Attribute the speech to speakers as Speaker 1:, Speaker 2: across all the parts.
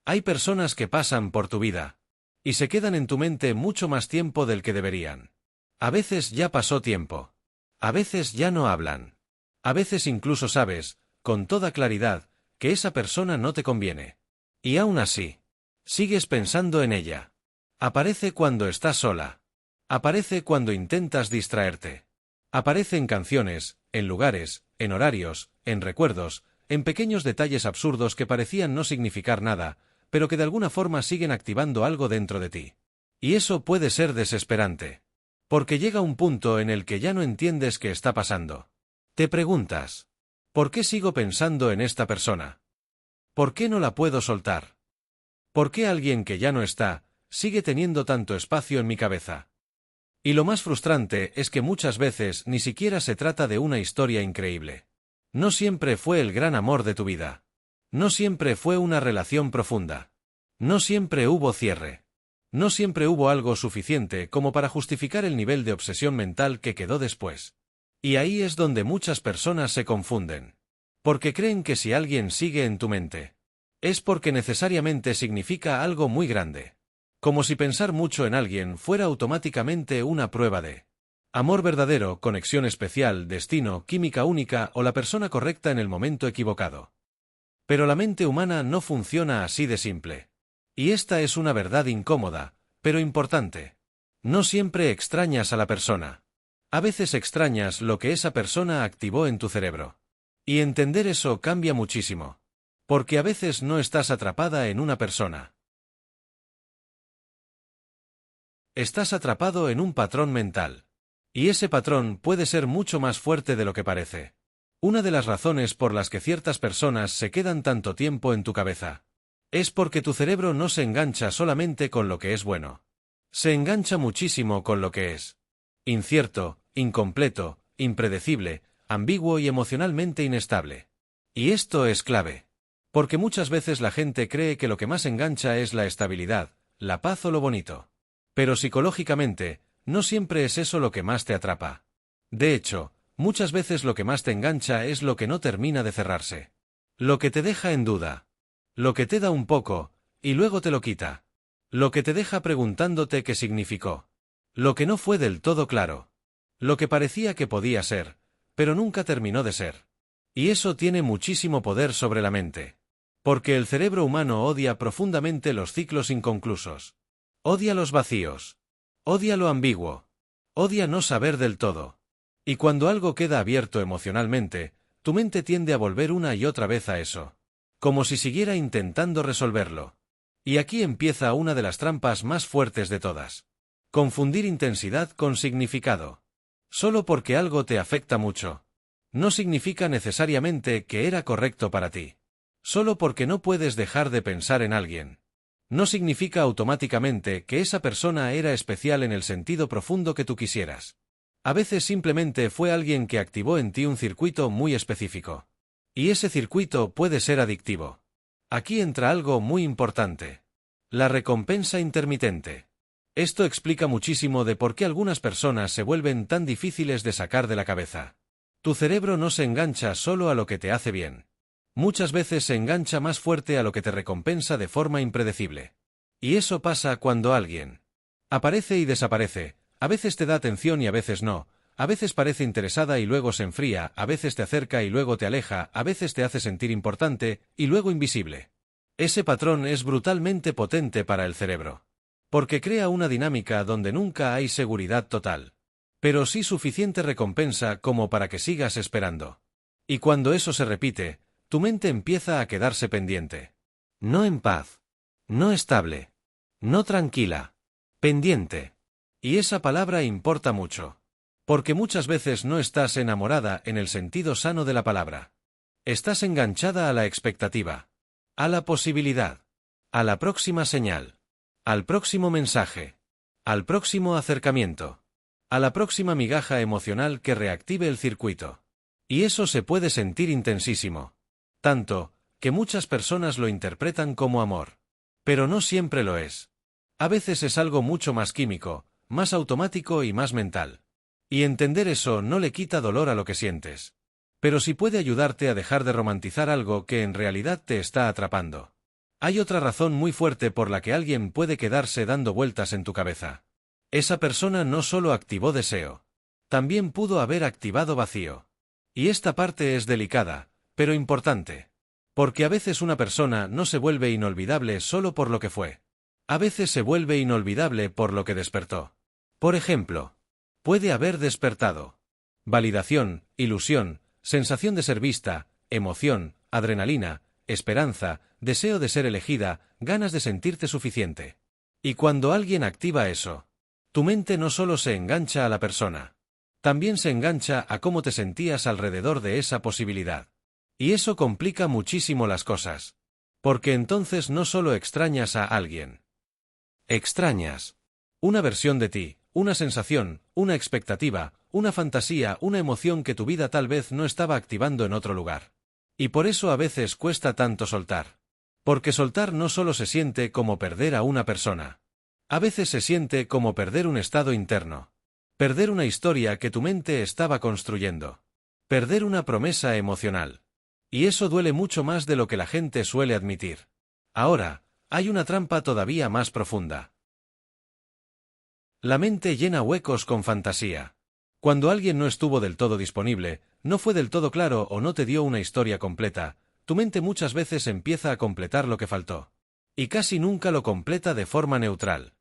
Speaker 1: Hay personas que pasan por tu vida y se quedan en tu mente mucho más tiempo del que deberían. A veces ya pasó tiempo. A veces ya no hablan. A veces incluso sabes, con toda claridad, que esa persona no te conviene. Y aún así, sigues pensando en ella. Aparece cuando estás sola. Aparece cuando intentas distraerte. Aparece en canciones, en lugares, en horarios, en recuerdos, en pequeños detalles absurdos que parecían no significar nada, pero que de alguna forma siguen activando algo dentro de ti. Y eso puede ser desesperante. Porque llega un punto en el que ya no entiendes qué está pasando. Te preguntas, ¿por qué sigo pensando en esta persona? ¿Por qué no la puedo soltar? ¿Por qué alguien que ya no está, sigue teniendo tanto espacio en mi cabeza? Y lo más frustrante es que muchas veces ni siquiera se trata de una historia increíble. No siempre fue el gran amor de tu vida. No siempre fue una relación profunda. No siempre hubo cierre. No siempre hubo algo suficiente como para justificar el nivel de obsesión mental que quedó después. Y ahí es donde muchas personas se confunden. Porque creen que si alguien sigue en tu mente, es porque necesariamente significa algo muy grande. Como si pensar mucho en alguien fuera automáticamente una prueba de amor verdadero, conexión especial, destino, química única o la persona correcta en el momento equivocado. Pero la mente humana no funciona así de simple. Y esta es una verdad incómoda, pero importante. No siempre extrañas a la persona. A veces extrañas lo que esa persona activó en tu cerebro. Y entender eso cambia muchísimo. Porque a veces no estás atrapada en una persona. Estás atrapado en un patrón mental. Y ese patrón puede ser mucho más fuerte de lo que parece. Una de las razones por las que ciertas personas se quedan tanto tiempo en tu cabeza es porque tu cerebro no se engancha solamente con lo que es bueno. Se engancha muchísimo con lo que es incierto, incompleto, impredecible, ambiguo y emocionalmente inestable. Y esto es clave. Porque muchas veces la gente cree que lo que más engancha es la estabilidad, la paz o lo bonito. Pero psicológicamente, no siempre es eso lo que más te atrapa. De hecho, muchas veces lo que más te engancha es lo que no termina de cerrarse. Lo que te deja en duda. Lo que te da un poco, y luego te lo quita. Lo que te deja preguntándote qué significó. Lo que no fue del todo claro. Lo que parecía que podía ser, pero nunca terminó de ser. Y eso tiene muchísimo poder sobre la mente. Porque el cerebro humano odia profundamente los ciclos inconclusos. Odia los vacíos. Odia lo ambiguo. Odia no saber del todo. Y cuando algo queda abierto emocionalmente, tu mente tiende a volver una y otra vez a eso. Como si siguiera intentando resolverlo. Y aquí empieza una de las trampas más fuertes de todas. Confundir intensidad con significado. Solo porque algo te afecta mucho, no significa necesariamente que era correcto para ti. Solo porque no puedes dejar de pensar en alguien, no significa automáticamente que esa persona era especial en el sentido profundo que tú quisieras. A veces simplemente fue alguien que activó en ti un circuito muy específico. Y ese circuito puede ser adictivo. Aquí entra algo muy importante. La recompensa intermitente. Esto explica muchísimo de por qué algunas personas se vuelven tan difíciles de sacar de la cabeza. Tu cerebro no se engancha solo a lo que te hace bien. Muchas veces se engancha más fuerte a lo que te recompensa de forma impredecible. Y eso pasa cuando alguien aparece y desaparece, a veces te da atención y a veces no, a veces parece interesada y luego se enfría, a veces te acerca y luego te aleja, a veces te hace sentir importante y luego invisible. Ese patrón es brutalmente potente para el cerebro. Porque crea una dinámica donde nunca hay seguridad total. Pero sí suficiente recompensa como para que sigas esperando. Y cuando eso se repite, tu mente empieza a quedarse pendiente. No en paz. No estable. No tranquila. Pendiente. Y esa palabra importa mucho. Porque muchas veces no estás enamorada en el sentido sano de la palabra. Estás enganchada a la expectativa. A la posibilidad. A la próxima señal. Al próximo mensaje. Al próximo acercamiento. A la próxima migaja emocional que reactive el circuito. Y eso se puede sentir intensísimo. Tanto, que muchas personas lo interpretan como amor. Pero no siempre lo es. A veces es algo mucho más químico, más automático y más mental. Y entender eso no le quita dolor a lo que sientes. Pero sí puede ayudarte a dejar de romantizar algo que en realidad te está atrapando. Hay otra razón muy fuerte por la que alguien puede quedarse dando vueltas en tu cabeza. Esa persona no solo activó deseo. También pudo haber activado vacío. Y esta parte es delicada, pero importante. Porque a veces una persona no se vuelve inolvidable solo por lo que fue. A veces se vuelve inolvidable por lo que despertó. Por ejemplo, puede haber despertado validación, ilusión, sensación de ser vista, emoción, adrenalina, esperanza, deseo de ser elegida, ganas de sentirte suficiente. Y cuando alguien activa eso, tu mente no solo se engancha a la persona, también se engancha a cómo te sentías alrededor de esa posibilidad. Y eso complica muchísimo las cosas. Porque entonces no solo extrañas a alguien. Extrañas una versión de ti, una sensación, una expectativa, una fantasía, una emoción que tu vida tal vez no estaba activando en otro lugar. Y por eso a veces cuesta tanto soltar. Porque soltar no solo se siente como perder a una persona. A veces se siente como perder un estado interno. Perder una historia que tu mente estaba construyendo. Perder una promesa emocional. Y eso duele mucho más de lo que la gente suele admitir. Ahora, hay una trampa todavía más profunda. La mente llena huecos con fantasía. Cuando alguien no estuvo del todo disponible, no fue del todo claro o no te dio una historia completa, tu mente muchas veces empieza a completar lo que faltó. Y casi nunca lo completa de forma neutral.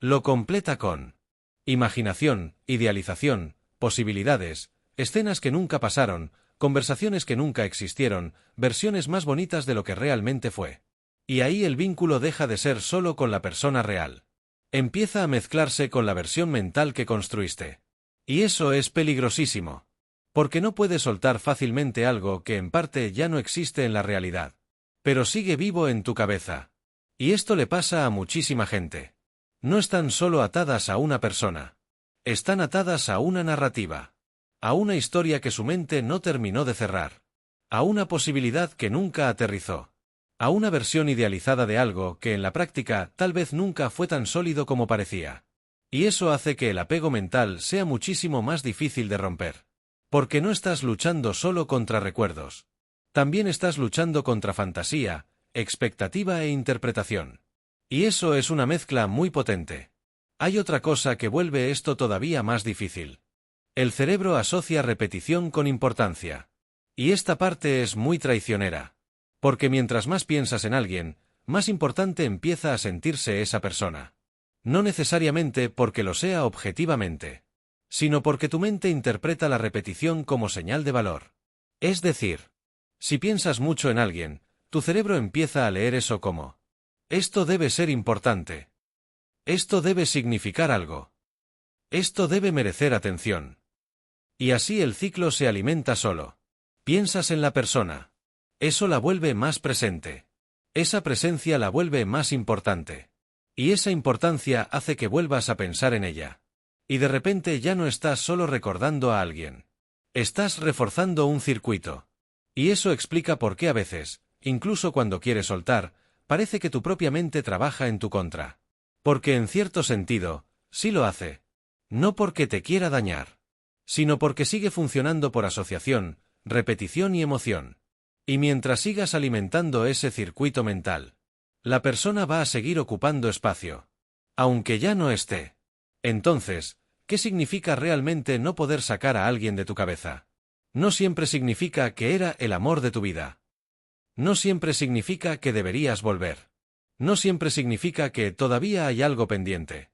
Speaker 1: Lo completa con imaginación, idealización, posibilidades, escenas que nunca pasaron, conversaciones que nunca existieron, versiones más bonitas de lo que realmente fue. Y ahí el vínculo deja de ser solo con la persona real. Empieza a mezclarse con la versión mental que construiste. Y eso es peligrosísimo. Porque no puedes soltar fácilmente algo que en parte ya no existe en la realidad. Pero sigue vivo en tu cabeza. Y esto le pasa a muchísima gente. No están solo atadas a una persona. Están atadas a una narrativa. A una historia que su mente no terminó de cerrar. A una posibilidad que nunca aterrizó. A una versión idealizada de algo que en la práctica tal vez nunca fue tan sólido como parecía. Y eso hace que el apego mental sea muchísimo más difícil de romper. Porque no estás luchando solo contra recuerdos. También estás luchando contra fantasía, expectativa e interpretación. Y eso es una mezcla muy potente. Hay otra cosa que vuelve esto todavía más difícil. El cerebro asocia repetición con importancia. Y esta parte es muy traicionera. Porque mientras más piensas en alguien, más importante empieza a sentirse esa persona. No necesariamente porque lo sea objetivamente, sino porque tu mente interpreta la repetición como señal de valor. Es decir, si piensas mucho en alguien, tu cerebro empieza a leer eso como: esto debe ser importante. Esto debe significar algo. Esto debe merecer atención. Y así el ciclo se alimenta solo. Piensas en la persona. Eso la vuelve más presente. Esa presencia la vuelve más importante. Y esa importancia hace que vuelvas a pensar en ella. Y de repente ya no estás solo recordando a alguien. Estás reforzando un circuito. Y eso explica por qué a veces, incluso cuando quieres soltar, parece que tu propia mente trabaja en tu contra. Porque en cierto sentido, sí lo hace. No porque te quiera dañar, sino porque sigue funcionando por asociación, repetición y emoción. Y mientras sigas alimentando ese circuito mental, la persona va a seguir ocupando espacio. Aunque ya no esté. Entonces, ¿qué significa realmente no poder sacar a alguien de tu cabeza? No siempre significa que era el amor de tu vida. No siempre significa que deberías volver. No siempre significa que todavía hay algo pendiente.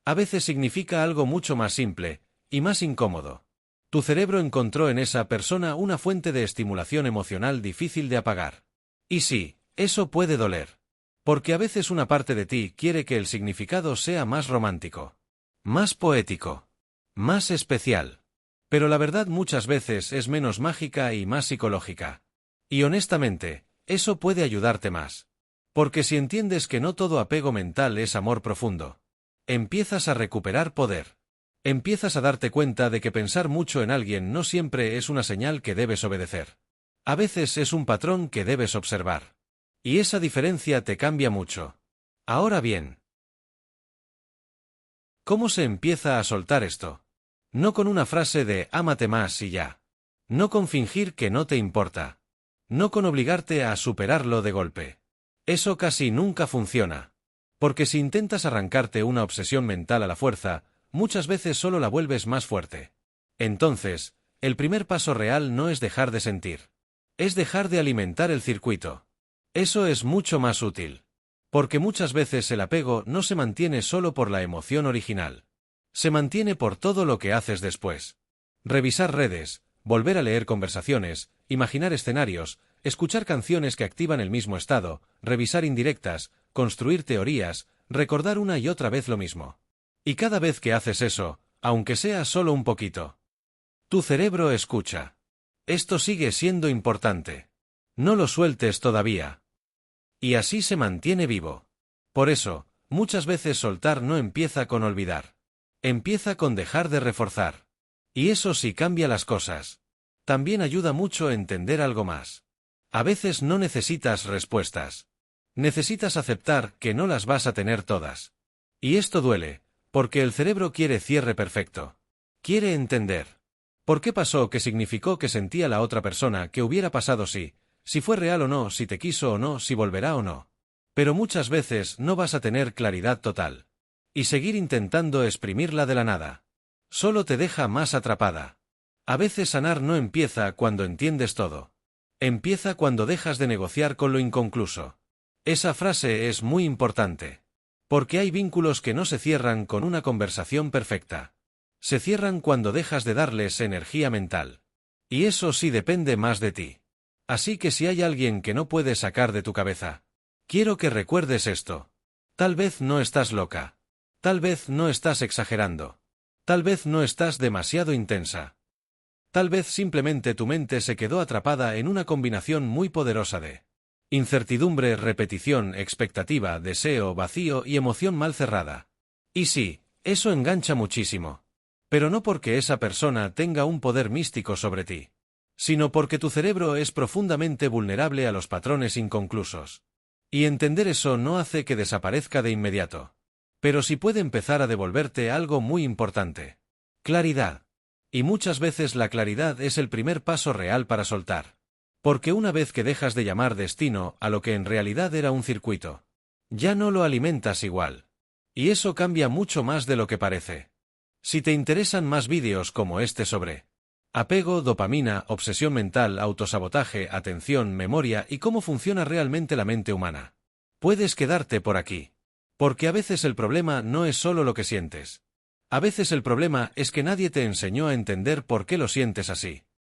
Speaker 1: A veces significa algo mucho más simple, y más incómodo. Tu cerebro encontró en esa persona una fuente de estimulación emocional difícil de apagar. Y sí, eso puede doler. Porque a veces una parte de ti quiere que el significado sea más romántico, más poético, más especial. Pero la verdad muchas veces es menos mágica y más psicológica. Y honestamente, eso puede ayudarte más. Porque si entiendes que no todo apego mental es amor profundo, empiezas a recuperar poder. Empiezas a darte cuenta de que pensar mucho en alguien no siempre es una señal que debes obedecer. A veces es un patrón que debes observar. Y esa diferencia te cambia mucho. Ahora bien, ¿cómo se empieza a soltar esto? No con una frase de ámate más y ya. No con fingir que no te importa. No con obligarte a superarlo de golpe. Eso casi nunca funciona. Porque si intentas arrancarte una obsesión mental a la fuerza, muchas veces solo la vuelves más fuerte. Entonces, el primer paso real no es dejar de sentir. Es dejar de alimentar el circuito. Eso es mucho más útil. Porque muchas veces el apego no se mantiene solo por la emoción original. Se mantiene por todo lo que haces después. Revisar redes, volver a leer conversaciones, imaginar escenarios, escuchar canciones que activan el mismo estado, revisar indirectas, construir teorías, recordar una y otra vez lo mismo. Y cada vez que haces eso, aunque sea solo un poquito, tu cerebro escucha. Esto sigue siendo importante. No lo sueltes todavía. Y así se mantiene vivo. Por eso, muchas veces soltar no empieza con olvidar. Empieza con dejar de reforzar. Y eso sí cambia las cosas. También ayuda mucho a entender algo más. A veces no necesitas respuestas. Necesitas aceptar que no las vas a tener todas. Y esto duele, porque el cerebro quiere cierre perfecto. Quiere entender. ¿Por qué pasó? ¿Qué significó? ¿Qué sentía la otra persona? ¿Qué hubiera pasado si fue real o no? ¿Si te quiso o no? ¿Si volverá o no? Pero muchas veces no vas a tener claridad total. Y seguir intentando exprimirla de la nada solo te deja más atrapada. A veces sanar no empieza cuando entiendes todo. Empieza cuando dejas de negociar con lo inconcluso. Esa frase es muy importante. Porque hay vínculos que no se cierran con una conversación perfecta. Se cierran cuando dejas de darles energía mental. Y eso sí depende más de ti. Así que si hay alguien que no puedes sacar de tu cabeza, quiero que recuerdes esto. Tal vez no estás loca. Tal vez no estás exagerando. Tal vez no estás demasiado intensa. Tal vez simplemente tu mente se quedó atrapada en una combinación muy poderosa de incertidumbre, repetición, expectativa, deseo, vacío y emoción mal cerrada. Y sí, eso engancha muchísimo. Pero no porque esa persona tenga un poder místico sobre ti, sino porque tu cerebro es profundamente vulnerable a los patrones inconclusos. Y entender eso no hace que desaparezca de inmediato. Pero sí puede empezar a devolverte algo muy importante. Claridad. Y muchas veces la claridad es el primer paso real para soltar. Porque una vez que dejas de llamar destino a lo que en realidad era un circuito, ya no lo alimentas igual. Y eso cambia mucho más de lo que parece. Si te interesan más vídeos como este sobre apego, dopamina, obsesión mental, autosabotaje, atención, memoria y cómo funciona realmente la mente humana, puedes quedarte por aquí. Porque a veces el problema no es solo lo que sientes. A veces el problema es que nadie te enseñó a entender por qué lo sientes así.